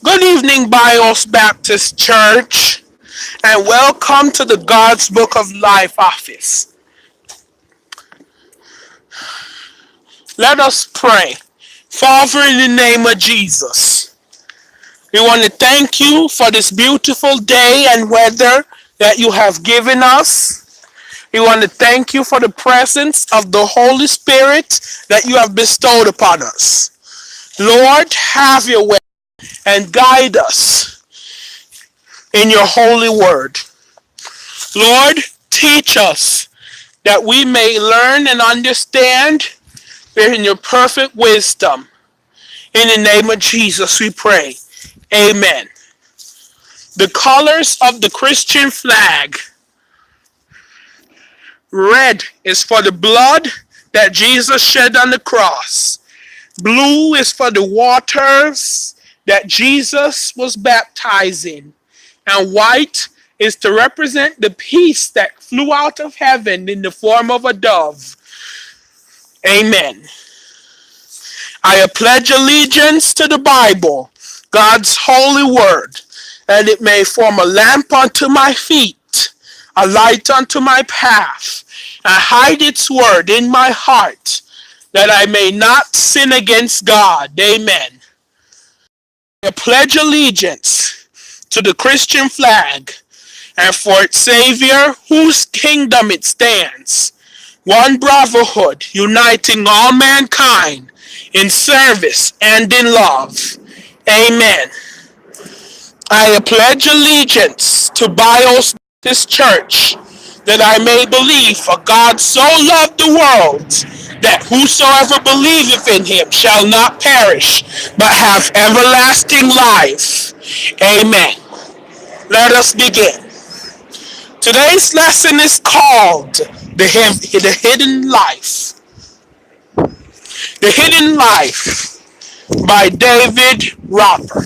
Good evening, Bios Baptist Church, and welcome to the God's Book of Life office. Let us pray. Father, in the name of Jesus, we want to thank you for this beautiful day and weather that you have given us. We want to thank you for the presence of the Holy Spirit that you have bestowed upon us. Lord, have your way and guide us in your holy word. Lord, teach us that we may learn and understand in your perfect wisdom. In the name of Jesus we pray. Amen. The colors of the Christian flag. Red is for the blood that Jesus shed on the cross. Blue is for the waters that Jesus was baptized in. And white is to represent the peace that flew out of heaven in the form of a dove. Amen. I pledge allegiance to the Bible, God's holy word, that it may form a lamp unto my feet, a light unto my path, and hide its word in my heart, that I may not sin against God. Amen. I pledge allegiance to the Christian flag, and for its Savior, whose kingdom it stands, one brotherhood uniting all mankind in service and in love. Amen. I pledge allegiance to Bios Baptist Church, that I may believe, for God so loved the world that whosoever believeth in him shall not perish, but have everlasting life. Amen. Let us begin. Today's lesson is called The Hidden Life. The Hidden Life by David Roper.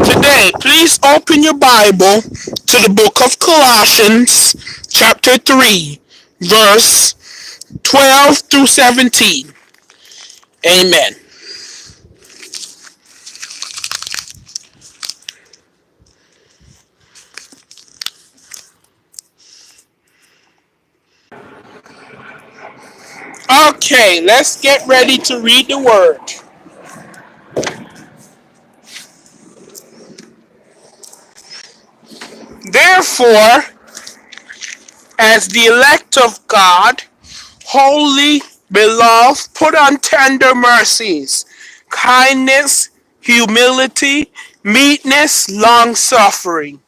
Today, please open your Bible to the book of Colossians, chapter 3, verse 12 through 17. Amen. Okay, let's get ready to read the word. Therefore, as the elect of God, holy, beloved, put on tender mercies, kindness, humility, meekness, long-suffering,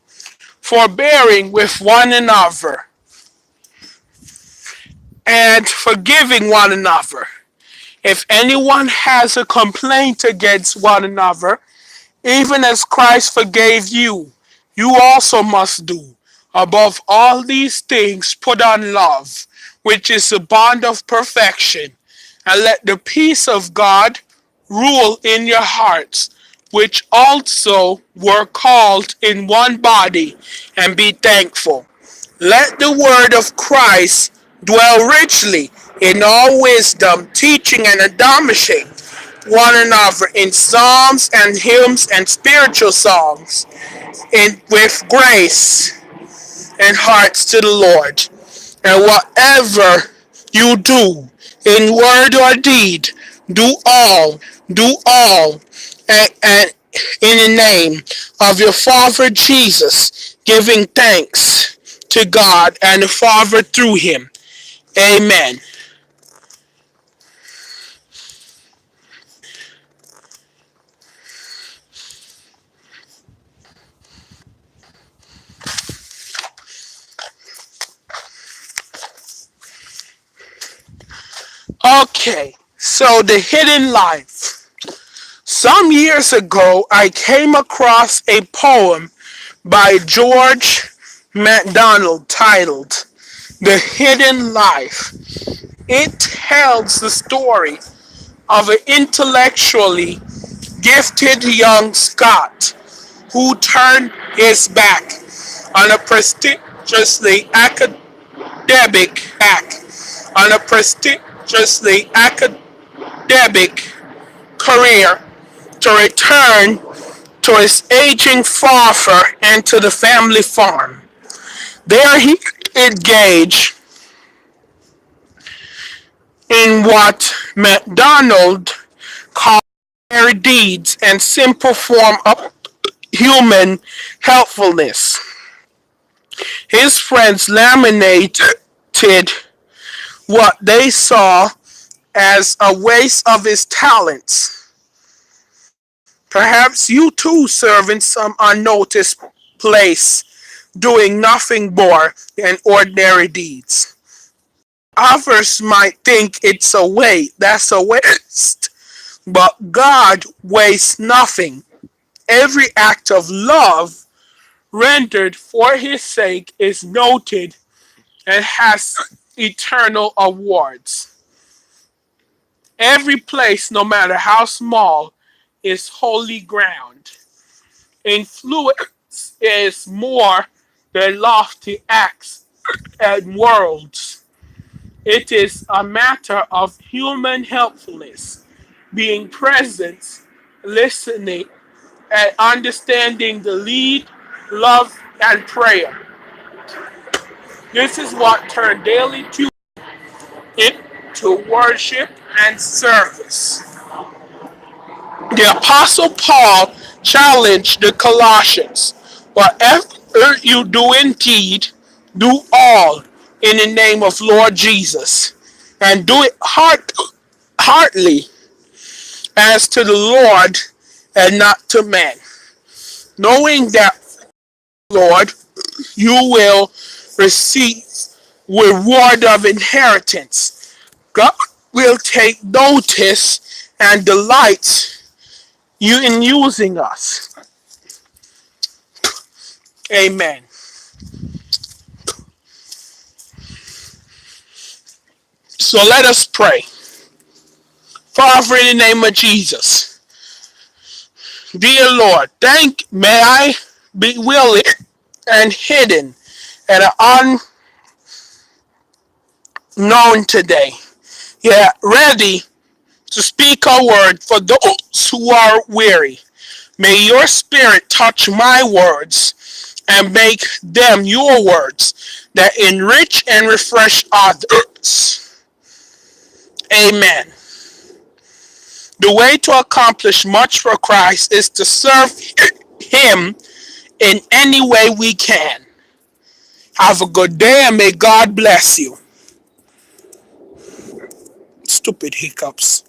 forbearing with one another, and forgiving one another. If anyone has a complaint against one another, even as Christ forgave you, you also must do. Above all these things, put on love, which is the bond of perfection, and let the peace of God rule in your hearts, which also were called in one body, and be thankful. Let the word of Christ dwell richly in all wisdom, teaching and admonishing one another in psalms and hymns and spiritual songs, with grace and hearts to the Lord. And whatever you do, in word or deed, do all, and in the name of your Father Jesus, giving thanks to God and the Father through him. Amen. Okay, so the hidden life. Some years ago, I came across a poem by George MacDonald titled The Hidden Life. It tells the story of an intellectually gifted young Scot who turned his back on a prestigiously academic academic career to return to his aging father and to the family farm. There he engaged in what MacDonald called ordinary deeds and simple form of human helpfulness. His friends laminated what they saw as a waste of his talents. Perhaps you too serve in some unnoticed place, doing nothing more than ordinary deeds. Others might think that's a waste, but God wastes nothing. Every act of love rendered for his sake is noted and has eternal awards. Every place, no matter how small, is holy ground. Influence is more than lofty acts and worlds. It is a matter of human helpfulness, being present, listening, and understanding the lead, love, and prayer. This is what turned daily to into worship and service. The Apostle Paul challenged the Colossians, whatever you do indeed, do all in the name of Lord Jesus, and do it heartily as to the Lord and not to men, knowing that, Lord, you will receive reward of inheritance. God will take notice and delight you in using us. Amen. So let us pray. Father, in the name of Jesus, dear Lord, may I be willing and hidden and unknown today, yet ready to speak a word for those who are weary. May your spirit touch my words and make them your words that enrich and refresh others. Amen. The way to accomplish much for Christ is to serve him in any way we can. Have a good day and may God bless you. Stupid hiccups.